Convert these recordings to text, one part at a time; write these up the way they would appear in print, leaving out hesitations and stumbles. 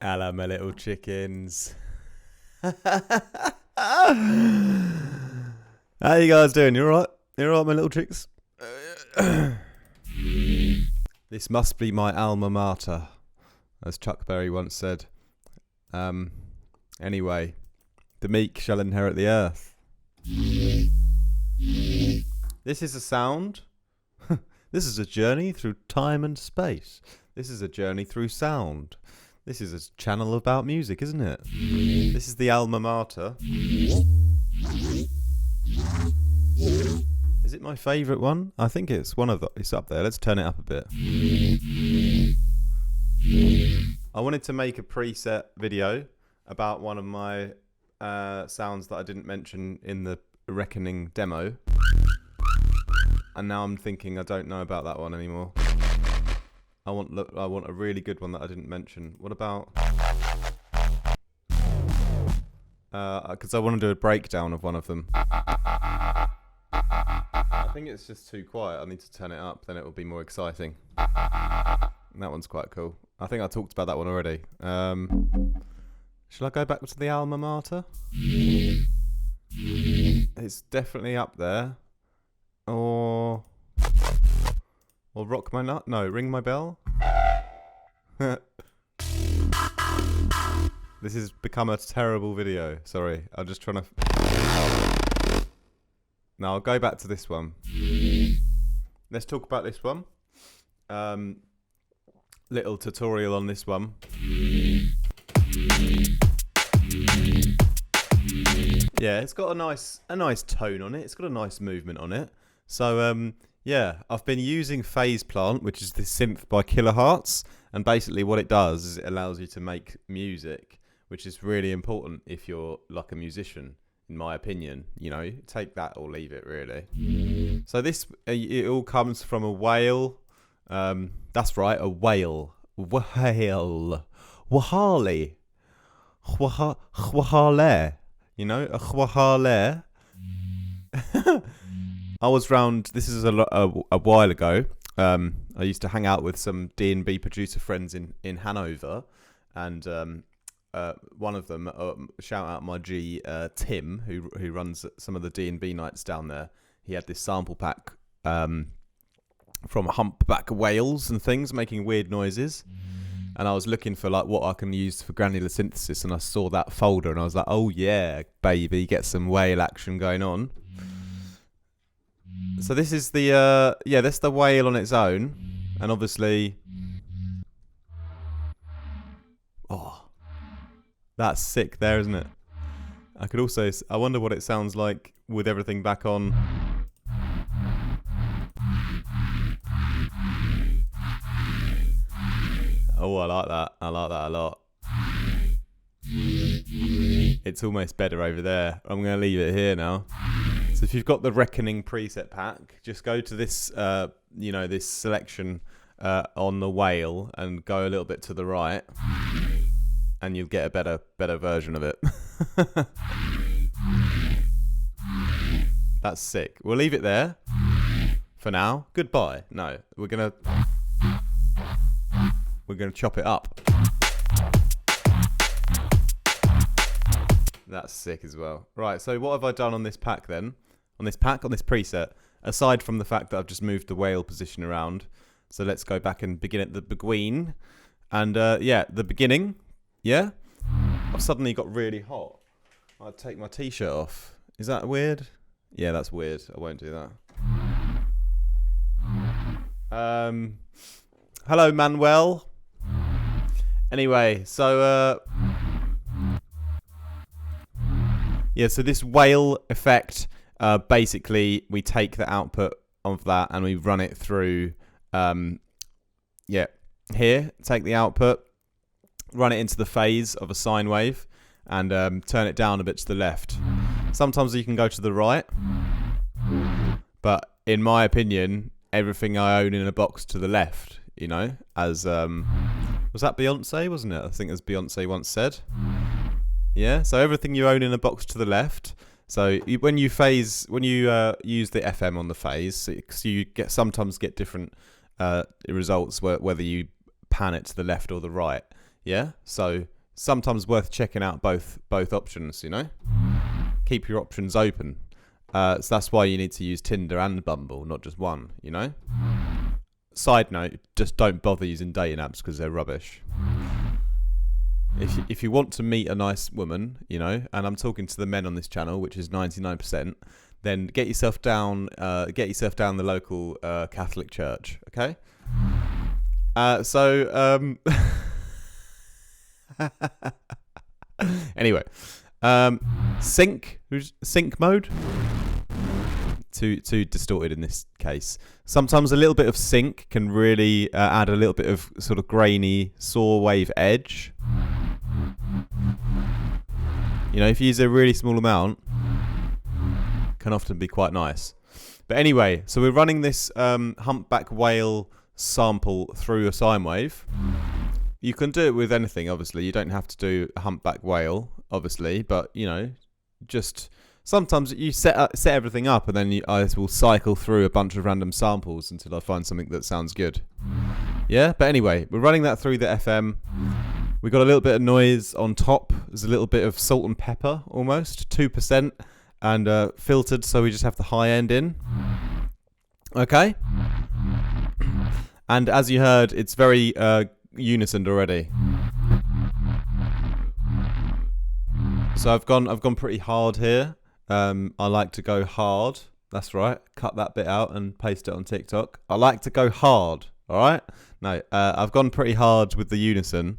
Hello, my little chickens. How you guys doing? You alright? You alright, my little chicks? This must be my alma mater, as Chuck Berry once said. Anyway, the meek shall inherit the earth. This is a sound. This is a journey through time and space. This is a journey through sound. This is a channel about music, isn't it? This is the alma mater. Is it my favourite one? I think it's one of the. It's up there. Let's turn it up a bit. I wanted to make a preset video about one of my sounds that I didn't mention in the Reckoning demo. And now I'm thinking I don't know about that one anymore. I want a really good one that I didn't mention. What about? Because I want to do a breakdown of one of them. I think it's just too quiet. I need to turn it up, then it will be more exciting. That one's quite cool. I think I talked about that one already. Shall I go back to the alma mater? It's definitely up there. Or rock my nut? No, ring my bell? This has become a terrible video. Sorry, I'm just trying to... Now, I'll go back to this one. Let's talk about this one. Little tutorial on this one. Yeah, it's got a nice tone on it. It's got a nice movement on it. So, yeah, I've been using Phase Plant, which is the synth by Kilohertz, and basically what it does is it allows you to make music, which is really important if you're like a musician, in my opinion. You know, take that or leave it, really. So this, it all comes from a whale. That's right, a whale. Whale. Wahale. Wahale. You know, a wahale. I was round, this is a while ago, I used to hang out with some D&B producer friends in Hanover, and one of them, shout out my G, Tim, who runs some of the D&B nights down there. He had this sample pack from humpback whales and things, making weird noises. And I was looking for like what I can use for granular synthesis, and I saw that folder, and I was like, oh yeah, baby, get some whale action going on. So this is the, that's the whale on its own. And obviously... Oh, that's sick there, isn't it? I could also... I wonder what it sounds like with everything back on. Oh, I like that. I like that a lot. It's almost better over there. I'm going to leave it here now. So if you've got the Reckoning preset pack, just go to this, this selection on the whale and go a little bit to the right, and you'll get a better version of it. That's sick. We'll leave it there for now. Goodbye. No, we're gonna chop it up. That's sick as well. Right, so what have I done on this pack then? On this preset, aside from the fact that I've just moved the whale position around. So let's go back and begin at the beguine. And the beginning, yeah? I've suddenly got really hot. I'd take my t-shirt off. Is that weird? Yeah, that's weird. I won't do that. Hello, Manuel. Anyway, so... yeah, so this whale effect, basically we take the output of that and we run it through, here, take the output, run it into the phase of a sine wave, and turn it down a bit to the left. Sometimes you can go to the right, but in my opinion, everything I own in a box to the left, you know, as, was that Beyonce, wasn't it? I think as Beyonce once said. Yeah, so everything you own in a box to the left. So when you use the FM on the phase, so you sometimes get different results whether you pan it to the left or the right. Yeah, so sometimes worth checking out both options. Keep your options open. So that's why you need to use Tinder and Bumble, not just one. Side note: just don't bother using dating apps because they're rubbish. If you want to meet a nice woman, and I'm talking to the men on this channel, which is 99%, then get yourself down the local Catholic church. Okay. Anyway, sync mode. Too distorted in this case. Sometimes a little bit of sync can really add a little bit of sort of grainy saw wave edge. If you use a really small amount, can often be quite nice. But anyway, so we're running this humpback whale sample through a sine wave. You can do it with anything, obviously. You don't have to do a humpback whale, obviously, but just sometimes you set everything up, and then I will cycle through a bunch of random samples until I find something that sounds good. Yeah, but anyway, we're running that through the FM. We got a little bit of noise on top. There's a little bit of salt and pepper, almost 2%, and filtered, so we just have the high end in. Okay. And as you heard, it's very unison already. So I've gone pretty hard here. I like to go hard. That's right. Cut that bit out and paste it on TikTok. I like to go hard. All right. No, I've gone pretty hard with the unison.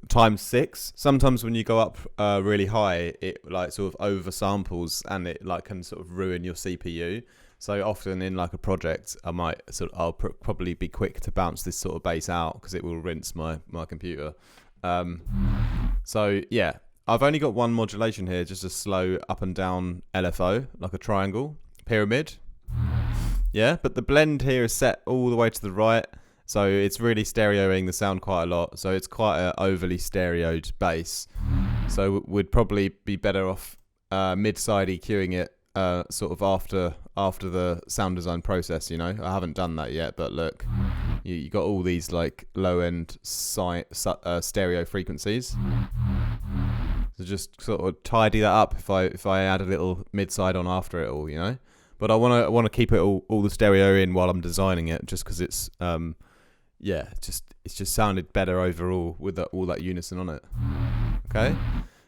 Times 6. Sometimes when you go up really high, it like sort of over samples, and it like can sort of ruin your CPU. So often in like a project, I'll probably be quick to bounce this sort of bass out because it will rinse my computer. So yeah, I've only got one modulation here, just a slow up and down LFO, like a triangle pyramid. Yeah, but the blend here is set all the way to the right, so it's really stereoing the sound quite a lot. So it's quite an overly stereoed bass. So we'd probably be better off mid-side EQing it sort of after the sound design process. I haven't done that yet, but look, you got all these like low-end stereo frequencies. So just sort of tidy that up if I add a little mid-side on after it all, But I want to keep it all the stereo in while I'm designing it, just because it's it's just sounded better overall with all that unison on it. Okay.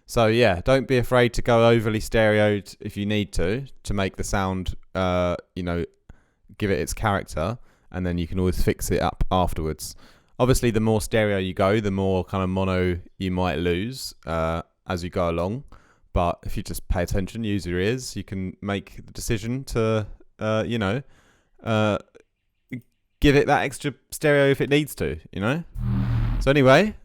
So yeah, don't be afraid to go overly stereoed if you need to make the sound, give it its character, and then you can always fix it up afterwards. Obviously, the more stereo you go, the more kind of mono you might lose as you go along. But if you just pay attention, use your ears, you can make the decision to, give it that extra stereo if it needs to, So anyway.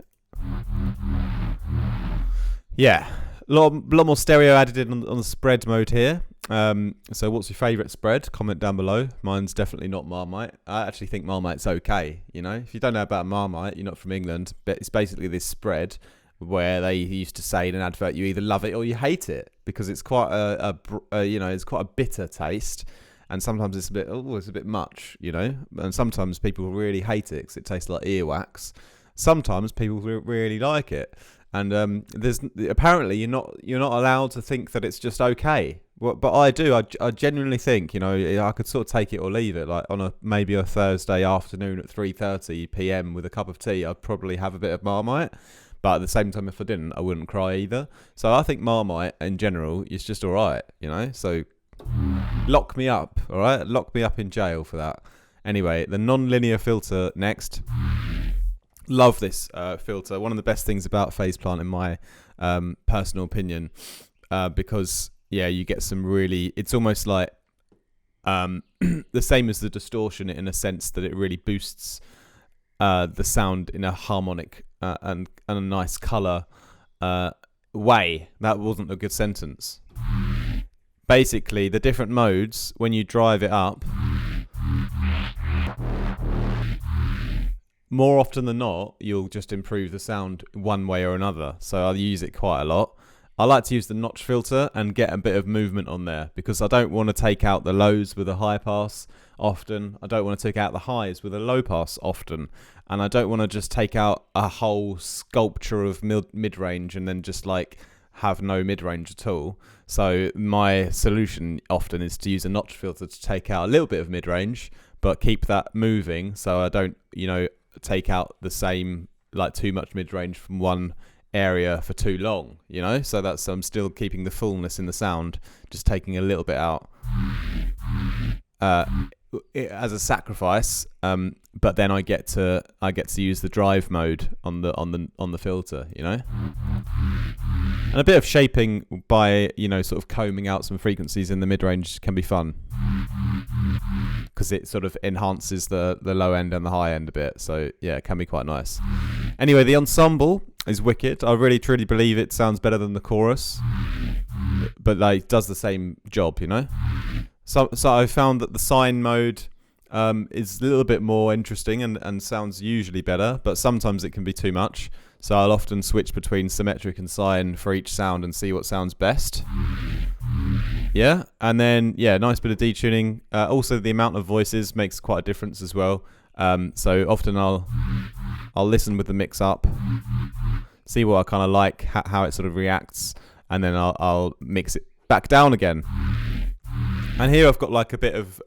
Yeah, a lot more stereo added in on the spread mode here. So what's your favourite spread? Comment down below. Mine's definitely not Marmite. I actually think Marmite's okay, If you don't know about Marmite, you're not from England, but it's basically this spread where they used to say in an advert, you either love it or you hate it, because it's quite it's quite a bitter taste, and sometimes it's a bit much, and sometimes people really hate it because it tastes like earwax. Sometimes people really like it. And there's apparently you're not allowed to think that it's just okay. But I do. I genuinely think I could sort of take it or leave it. Like on maybe a Thursday afternoon at 3:30 p.m. with a cup of tea, I'd probably have a bit of Marmite. But at the same time, if I didn't, I wouldn't cry either. So I think Marmite in general is just all right. So lock me up, all right? Lock me up in jail for that. Anyway, the non-linear filter next. Love this filter. One of the best things about phase plant, in my personal opinion, because you get some really. It's almost like the same as the distortion in a sense that it really boosts the sound in a harmonic and a nice color way. That wasn't a good sentence. Basically, the different modes when you drive it up. More often than not, you'll just improve the sound one way or another. So I'll use it quite a lot. I like to use the notch filter and get a bit of movement on there, because I don't want to take out the lows with a high pass often. I don't want to take out the highs with a low pass often. And I don't want to just take out a whole sculpture of mid-range and then just like have no mid-range at all. So my solution often is to use a notch filter to take out a little bit of mid-range, but keep that moving so I don't, take out the same, like too much mid-range from one area for too long, so that's I'm still keeping the fullness in the sound, just taking a little bit out as a sacrifice, but then I get to use the drive mode on the filter, and a bit of shaping by sort of combing out some frequencies in the mid-range can be fun, because it sort of enhances the low end and the high end a bit. So yeah, it can be quite nice. Anyway, the ensemble is wicked. I really truly believe it sounds better than the chorus, but like does the same job, So I found that the sine mode is a little bit more interesting and sounds usually better, but sometimes it can be too much. So I'll often switch between symmetric and sine for each sound and see what sounds best. Yeah, and then nice bit of detuning. Also, the amount of voices makes quite a difference as well. So often I'll listen with the mix up, see what I kind of like, how it sort of reacts, and then I'll mix it back down again. And here I've got like a bit of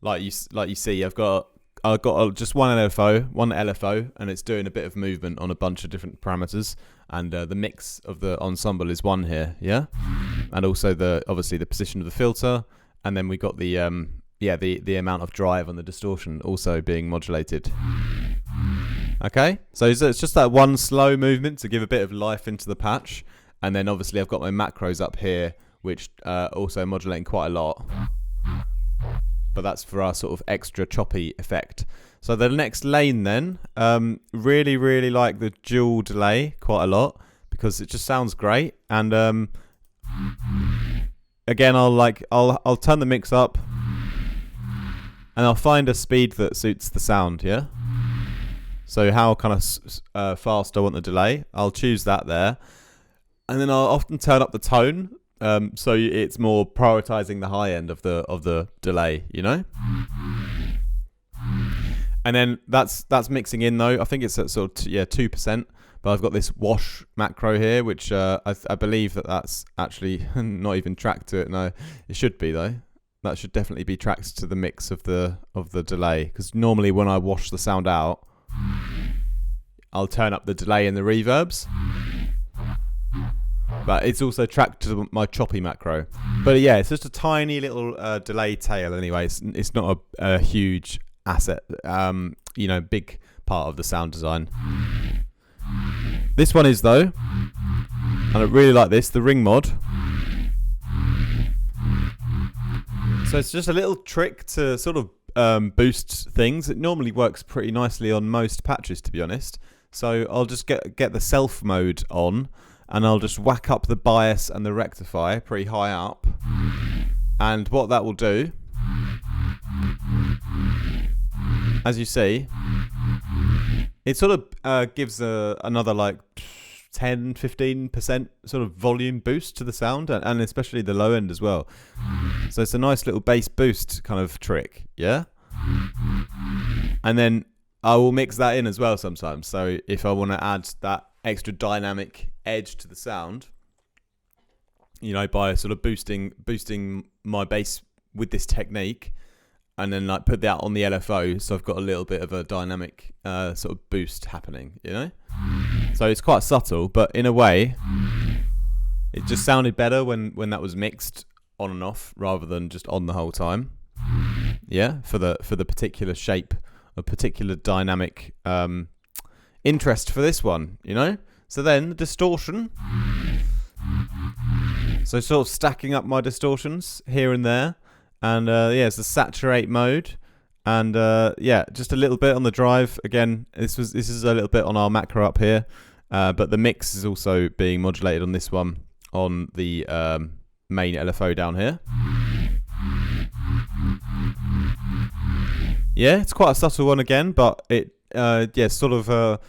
like you see, I've got just one LFO, and it's doing a bit of movement on a bunch of different parameters, and the mix of the ensemble is one here, and also obviously the position of the filter, and then we got the amount of drive and the distortion also being modulated. Okay, so it's just that one slow movement to give a bit of life into the patch, and then obviously I've got my macros up here, which also modulating quite a lot, but that's for our sort of extra choppy effect. So the next lane then, really, really like the dual delay quite a lot, because it just sounds great. And again, I'll turn the mix up, and I'll find a speed that suits the sound, So how kind of fast I want the delay, I'll choose that there, and then I'll often turn up the tone. So it's more prioritizing the high end of the delay, And then that's mixing in though. I think it's at sort of 2%, but I've got this wash macro here, which I believe that's actually not even tracked to it. No, it should be though. That should definitely be tracked to the mix of the delay, because normally when I wash the sound out, I'll turn up the delay and the reverbs. But it's also tracked to my choppy macro. But yeah, it's just a tiny little delay tail anyway. It's not a huge asset, big part of the sound design. This one is though, and I really like this, the ring mod. So it's just a little trick to sort of boost things. It normally works pretty nicely on most patches, to be honest. So I'll just get the self mode on, and I'll just whack up the bias and the rectify pretty high up. And what that will do, as you see, it sort of gives another like 10-15% sort of volume boost to the sound, and especially the low end as well. So it's a nice little bass boost kind of trick, yeah? And then I will mix that in as well sometimes. So if I want to add that extra dynamic edge to the sound, by sort of boosting my bass with this technique, and then like put that on the LFO, so I've got a little bit of a dynamic sort of boost happening, So it's quite subtle, but in a way, it just sounded better when that was mixed on and off rather than just on the whole time. Yeah, for the particular shape, a particular dynamic interest for this one, So then the distortion. So sort of stacking up my distortions here and there, and it's the saturate mode, and just a little bit on the drive. Again, this is a little bit on our macro up here, but the mix is also being modulated on this one on the main LFO down here. Yeah, it's quite a subtle one again, but it sort of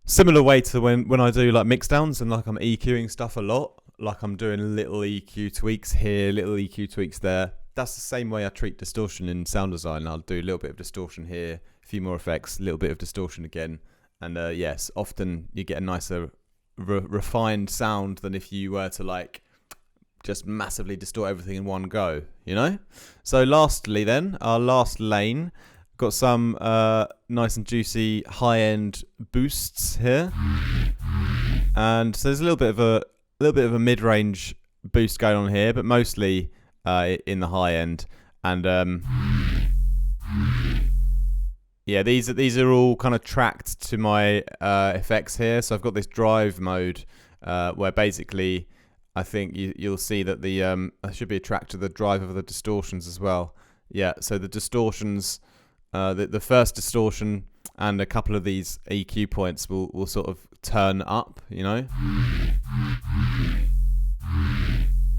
Similar way to when I do like mix downs and like I'm EQing stuff a lot, like I'm doing little EQ tweaks here, little EQ tweaks there. That's the same way I treat distortion in sound design. I'll do a little bit of distortion here, a few more effects, a little bit of distortion again. And yes, often you get a nicer refined sound than if you were to like just massively distort everything in one go, you know? So lastly then, our last lane, got some nice and juicy high-end boosts here. And so there's a little bit of a mid-range boost going on here, but mostly in the high end. And yeah, these are all kind of tracked to my effects here. So I've got this drive mode where basically I think you'll see that the I should be tracked to the drive of the distortions as well. Yeah, so the distortions, the first distortion and a couple of these EQ points will sort of turn up, you know.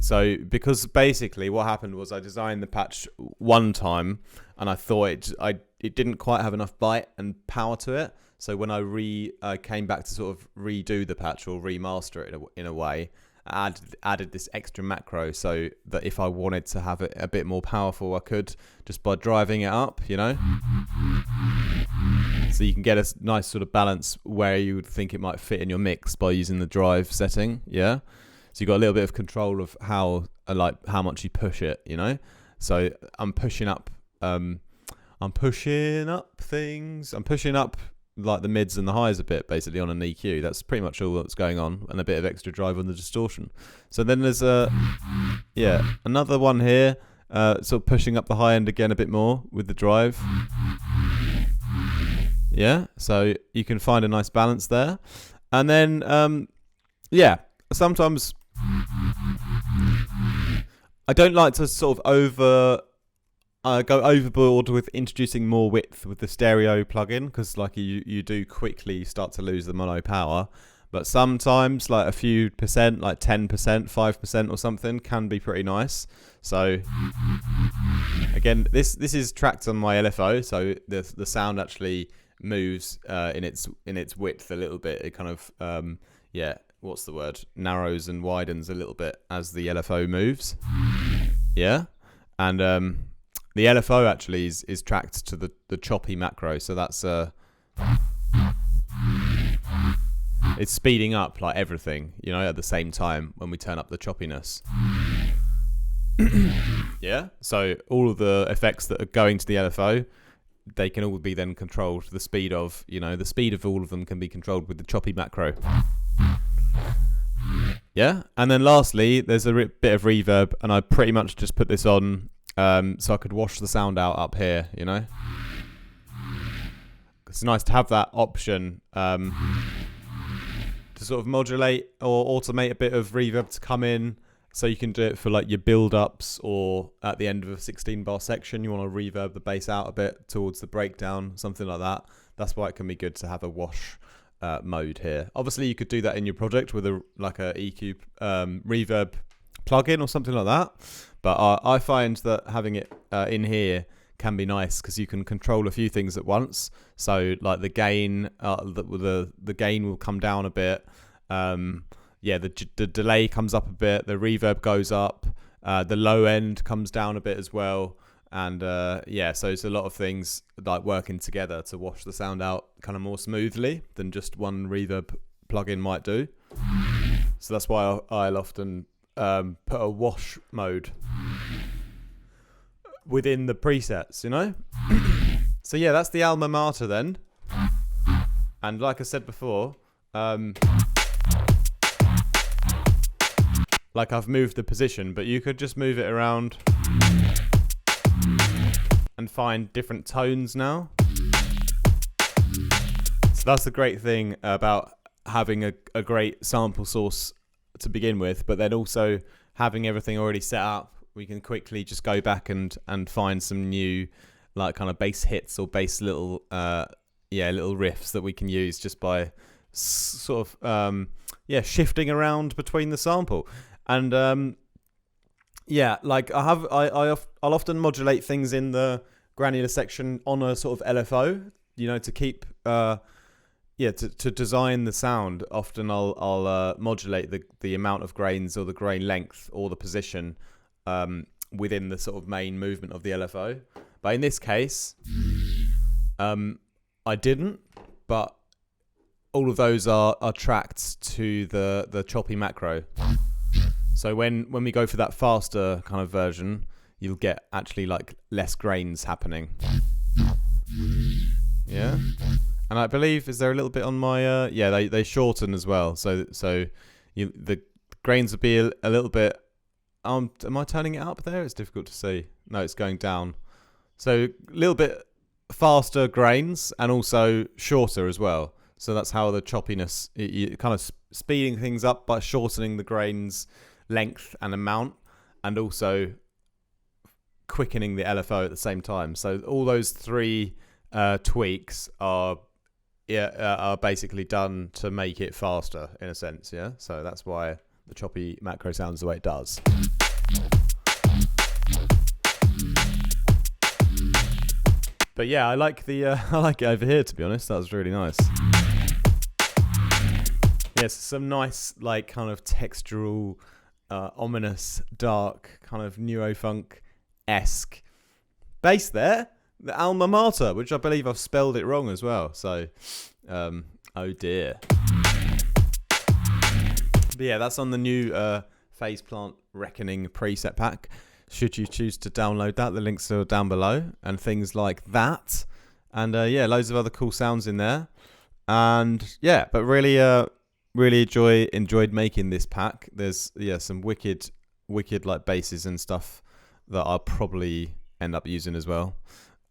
So because basically what happened was I designed the patch one time and I thought it didn't quite have enough bite and power to it. So when I came back to sort of redo the patch or remaster it in a way, I added this extra macro so that if I wanted to have it a bit more powerful, I could just by driving it up, you know. So you can get a nice sort of balance where you would think it might fit in your mix by using the drive setting, yeah. So you've got a little bit of control of how much you push it, you know. So I'm pushing up things. I'm pushing up like the mids and the highs a bit, basically on an EQ. That's pretty much all that's going on, and a bit of extra drive on the distortion. So then there's another one here, sort of pushing up the high end again a bit more with the drive. Yeah, so you can find a nice balance there, and then sometimes I don't like to sort of go overboard with introducing more width with the stereo plugin, because like you do quickly start to lose the mono power. But sometimes like a few percent, like 10%, 5% or something can be pretty nice. So again, this is tracked on my LFO, so the sound actually moves in its width a little bit. It kind of what's the word? Narrows and widens a little bit as the LFO moves. Yeah, and the LFO actually is tracked to the choppy macro, so that's it's speeding up like everything, you know, at the same time when we turn up the choppiness. Yeah, so all of the effects that are going to the LFO, they can all be then controlled. The speed of all of them can be controlled with the choppy macro. Yeah, and then lastly, there's a bit of reverb, and I pretty much just put this on so I could wash the sound out up here, you know. It's nice to have that option to sort of modulate or automate a bit of reverb to come in, so you can do it for like your build-ups, or at the end of a 16-bar section you want to reverb the bass out a bit towards the breakdown, something like that. That's why it can be good to have a wash mode here. Obviously you could do that in your project with a EQ reverb plugin or something like that, but I find that having it in here can be nice because you can control a few things at once. So like the gain, the gain will come down a bit. The delay comes up a bit. The reverb goes up. The low end comes down a bit as well. And so it's a lot of things like working together to wash the sound out kind of more smoothly than just one reverb plugin might do. So that's why I'll often put a wash mode within the presets, you know. So yeah, that's the alma mater then. And like I said before, like I've moved the position, but you could just move it around and find different tones now. So that's the great thing about having a great sample source to begin with, but then also having everything already set up, we can quickly just go back and find some new like kind of bass hits or bass little riffs that we can use just by sort of shifting around between the sample. And like I'll often modulate things in the granular section on a sort of LFO, you know, to keep yeah, to design the sound, often I'll modulate the amount of grains or the grain length or the position within the sort of main movement of the LFO. But in this case, I didn't, but all of those are tracked to the choppy macro. So when we go for that faster kind of version, you'll get actually like less grains happening. Yeah. And I believe, is there a little bit on my yeah, they shorten as well. So the grains would be a little bit am I turning it up there? It's difficult to see. No, it's going down. So a little bit faster grains and also shorter as well. So that's how the choppiness, you kind of speeding things up by shortening the grains length and amount, and also quickening the LFO at the same time. So all those three tweaks are basically done to make it faster in a sense. Yeah. So that's why the choppy macro sounds the way it does. But yeah, I like I like it over here, to be honest. That was really nice. Yes, some nice like kind of textural, ominous, dark kind of NEUROFUNK-esque bass there. The alma mater, which I believe I've spelled it wrong as well. So, oh dear. But yeah, that's on the new Phase Plant Reckoning preset pack. Should you choose to download that, the links are down below, and things like that. And yeah, loads of other cool sounds in there. And yeah, but really enjoyed making this pack. There's some wicked like basses and stuff that I'll probably end up using as well.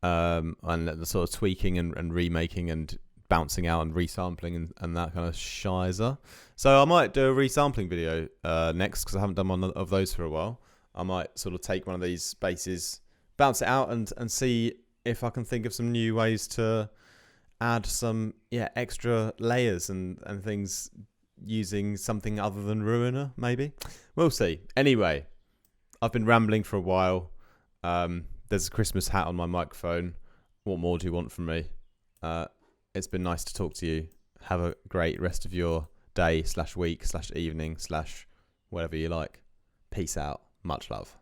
And the sort of tweaking and remaking and bouncing out and resampling and that kind of shizer. So I might do a resampling video next, because I haven't done one of those for a while. I might sort of take one of these basses, bounce it out and see if I can think of some new ways to add some extra layers and things using something other than Ruiner, maybe. We'll see. Anyway, I've been rambling for a while. There's a Christmas hat on my microphone. What more do you want from me? It's been nice to talk to you. Have a great rest of your day /week /evening / whatever you like. Peace out. Much love.